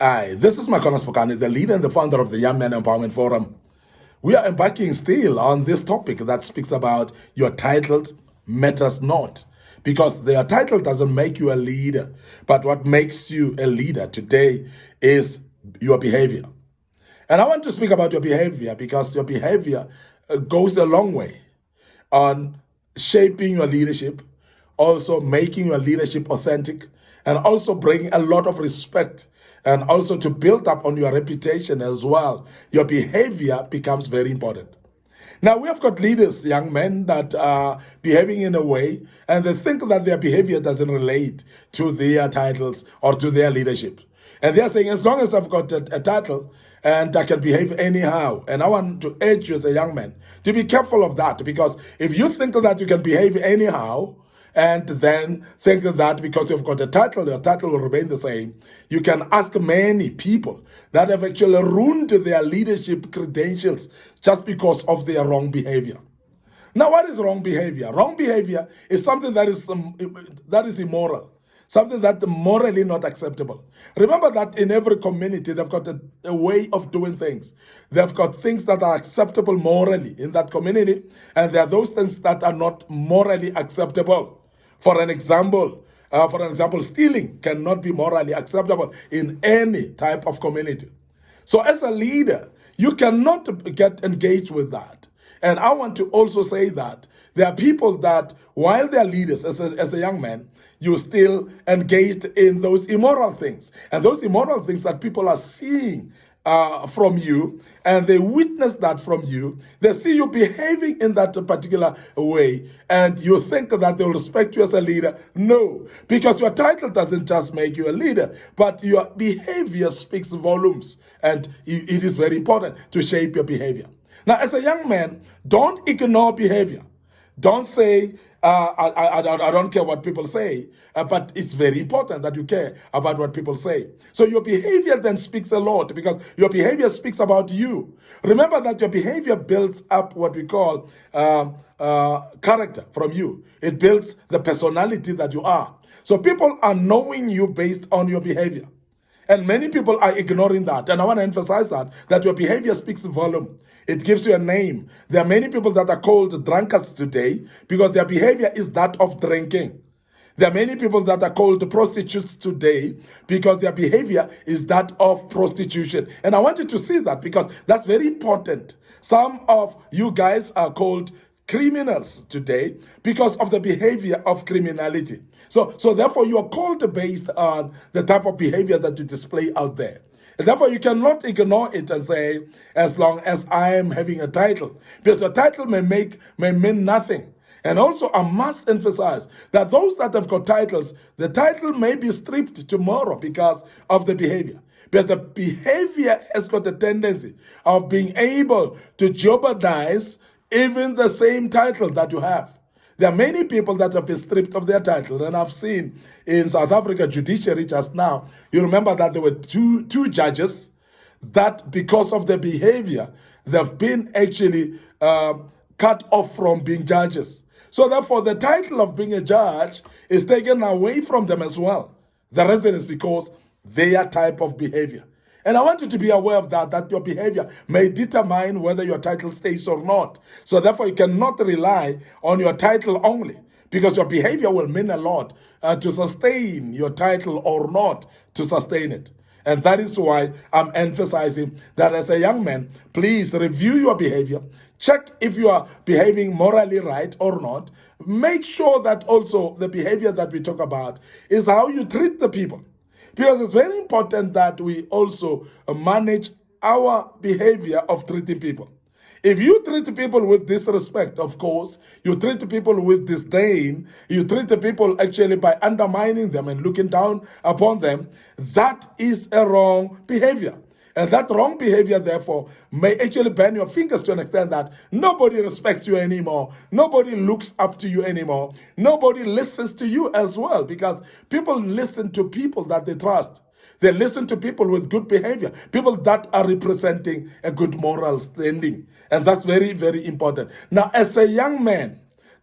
Hi, this is Micornus, Phokane, the leader and the founder of the Young Men Empowerment Forum. We are embarking still on this topic that speaks about your title matters not. Because your title doesn't make you a leader, but what makes you a leader today is your behavior. And I want to speak about your behavior because your behavior goes a long way on shaping your leadership, also making your leadership authentic, and also bringing a lot of respect, and also to build up on your reputation as well. Your behavior becomes very important. Now, we have got leaders, young men, that are behaving in a way, and they think that their behavior doesn't relate to their titles or to their leadership. And they're saying, as long as I've got a title and I can behave anyhow. And I want to urge you as a young man to be careful of that, because if you think that you can behave anyhow, and then think that because you've got a title, your title will remain the same, you can ask many people that have actually ruined their leadership credentials just because of their wrong behavior. Now, what is wrong behavior? Wrong behavior is something that is immoral, something that's morally not acceptable. Remember that in every community, they've got a way of doing things. They've got things that are acceptable morally in that community, and there are those things that are not morally acceptable. For an example, stealing cannot be morally acceptable in any type of community. So as a leader, you cannot get engaged with that. And I want to also say that there are people that, while they're leaders, as a young man, you're still engaged in those immoral things. And those immoral things that people are seeing from you, and they witness that from you. They see you behaving in that particular way, and you think that they'll respect you as a leader. No, because your title doesn't just make you a leader, but your behavior speaks volumes, and it is very important to shape your behavior. Now, as a young man, don't ignore behavior. Don't say, I don't care what people say, but it's very important that you care about what people say. So your behavior then speaks a lot, because your behavior speaks about you. Remember that your behavior builds up what we call character from you. It builds the personality that you are. So people are knowing you based on your behavior. And many people are ignoring that. And I want to emphasize that your behavior speaks volume. It gives you a name. There are many people that are called drunkards today because their behavior is that of drinking. There are many people that are called prostitutes today because their behavior is that of prostitution. And I want you to see that, because that's very important. Some of you guys are called criminals today because of the behavior of criminality. So therefore, you are called based on the type of behavior that you display out there. And therefore, you cannot ignore it and say, as long as I am having a title, because a title may mean nothing. And also, I must emphasize that those that have got titles, the title may be stripped tomorrow because of the behavior. But the behavior has got a tendency of being able to jeopardize even the same title that you have. There are many people that have been stripped of their title, and I've seen in South Africa judiciary just now, you remember that there were two judges that, because of their behavior, they've been actually cut off from being judges. So therefore, the title of being a judge is taken away from them as well. The reason is because their type of behavior. And I want you to be aware of that your behavior may determine whether your title stays or not. So therefore, you cannot rely on your title only, because your behavior will mean a lot to sustain your title or not to sustain it. And that is why I'm emphasizing that as a young man, please review your behavior. Check if you are behaving morally right or not. Make sure that also the behavior that we talk about is how you treat the people. Because it's very important that we also manage our behavior of treating people. If you treat people with disrespect, of course, you treat people with disdain, you treat the people actually by undermining them and looking down upon them, that is a wrong behavior. And that wrong behavior, therefore, may actually burn your fingers to an extent that nobody respects you anymore. Nobody looks up to you anymore. Nobody listens to you as well, because people listen to people that they trust. They listen to people with good behavior, people that are representing a good moral standing. And that's very, very important. Now, as a young man,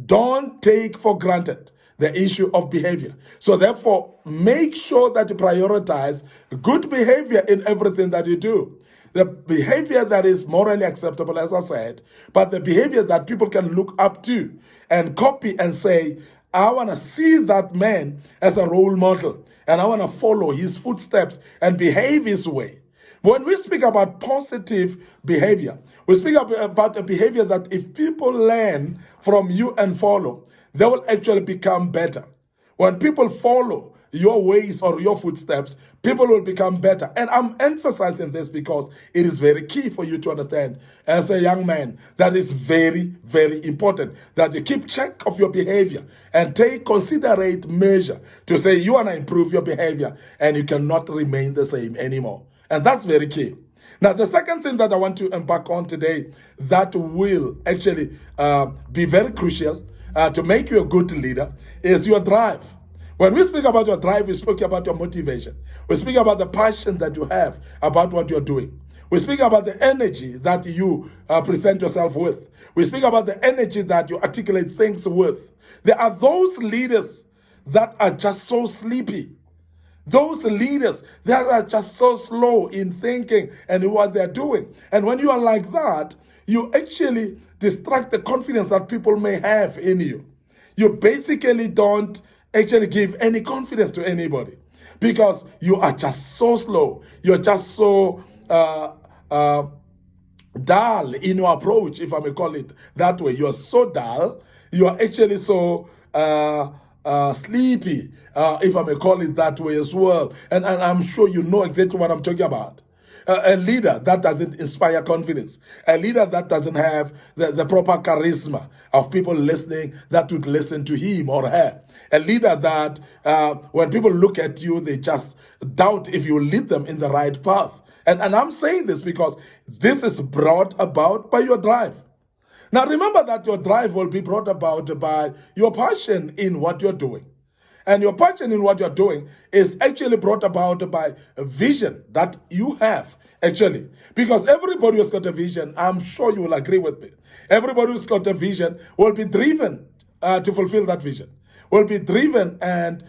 don't take for granted the issue of behavior. So therefore, make sure that you prioritize good behavior in everything that you do. The behavior that is morally acceptable, as I said, but the behavior that people can look up to and copy and say, I want to see that man as a role model, and I want to follow his footsteps and behave his way. When we speak about positive behavior, we speak about a behavior that if people learn from you and follow, they will actually become better. When people follow your ways or your footsteps, people will become better. And I'm emphasizing this because it is very key for you to understand as a young man that it's very, very important that you keep check of your behavior and take considerate measure to say you want to improve your behavior and you cannot remain the same anymore. And that's very key. Now, the second thing that I want to embark on today that will actually be very crucial to make you a good leader is your drive. When we speak about your drive, we speak about your motivation. We speak about the passion that you have about what you're doing. We speak about the energy that you present yourself with. We speak about the energy that you articulate things with. There are those leaders that are just so sleepy. Those leaders that are just so slow in thinking and what they're doing. And when you are like that, you actually distract the confidence that people may have in you. You basically don't actually give any confidence to anybody because you are just so slow. You're just so dull in your approach, if I may call it that way. You're so dull. You are actually so sleepy, if I may call it that way as well. And I'm sure you know exactly what I'm talking about. A leader that doesn't inspire confidence, a leader that doesn't have the proper charisma of people listening that would listen to him or her, a leader that when people look at you, they just doubt if you lead them in the right path. And I'm saying this because this is brought about by your drive. Now remember that your drive will be brought about by your passion in what you're doing. And your passion in what you're doing is actually brought about by a vision that you have, actually. Because everybody who's got a vision, I'm sure you will agree with me. Everybody who's got a vision will be driven to fulfill that vision, will be driven and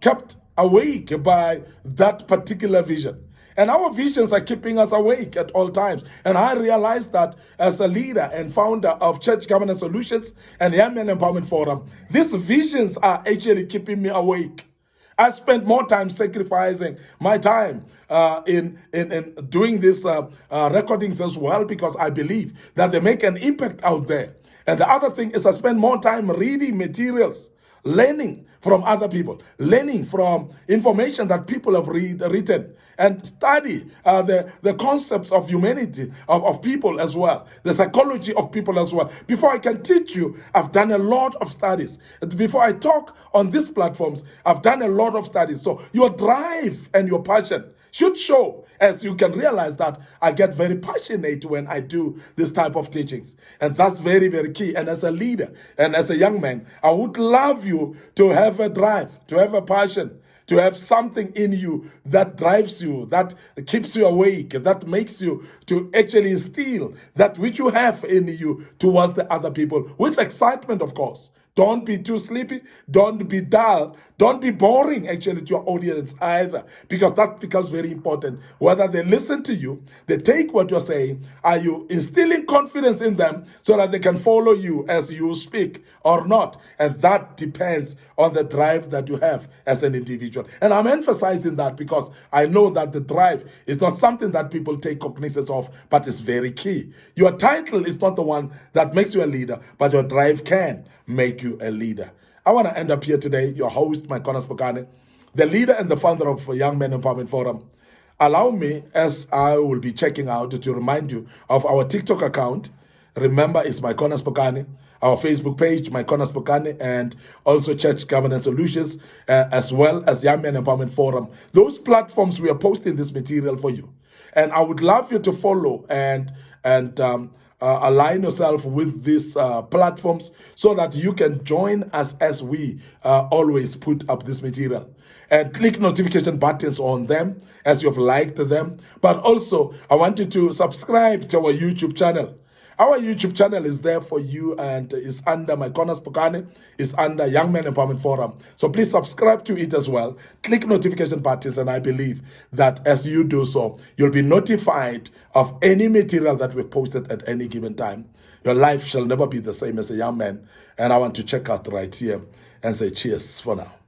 kept awake by that particular vision. And our visions are keeping us awake at all times. And I realized that as a leader and founder of Church Governance Solutions and Young Men Empowerment Forum, these visions are actually keeping me awake. I spend more time sacrificing my time in doing these recordings as well because I believe that they make an impact out there. And the other thing is I spend more time reading materials, learning from other people, learning from information that people have written, and study the concepts of humanity, of people as well, the psychology of people as well. Before I can teach you, I've done a lot of studies. Before I talk on these platforms, I've done a lot of studies. So your drive and your passion should show, as you can realize that I get very passionate when I do this type of teachings. And that's very, very key. And as a leader and as a young man, I would love you to have a drive, to have a passion, to have something in you that drives you, that keeps you awake, that makes you to actually instill that which you have in you towards the other people with excitement, of course. Don't be too sleepy. Don't be dull. Don't be boring, actually, to your audience either, because that becomes very important. Whether they listen to you, they take what you're saying, are you instilling confidence in them so that they can follow you as you speak or not? And that depends on the drive that you have as an individual. And I'm emphasizing that because I know that the drive is not something that people take cognizance of, but it's very key. Your title is not the one that makes you a leader, but your drive can make you a leader. I want to end up here today, your host, Micornus, Phokane, the leader and the founder of Young Men Empowerment Forum. Allow me, as I will be checking out, to remind you of our TikTok account. Remember, it's Micornus Phokane. Our Facebook page, Micornus Phokane, and also Church Governance Solutions, as well as Young Men Empowerment Forum. Those platforms, we are posting this material for you. And I would love you to follow and align yourself with these platforms so that you can join us as we always put up this material. And click notification buttons on them as you've liked them. But also, I want you to subscribe to our YouTube channel. Our YouTube channel is there for you, and it's under Micornus Phokane, it's under Young Men Empowerment Forum. So please subscribe to it as well. Click notification buttons, and I believe that as you do so, you'll be notified of any material that we've posted at any given time. Your life shall never be the same as a young man. And I want to check out right here and say cheers for now.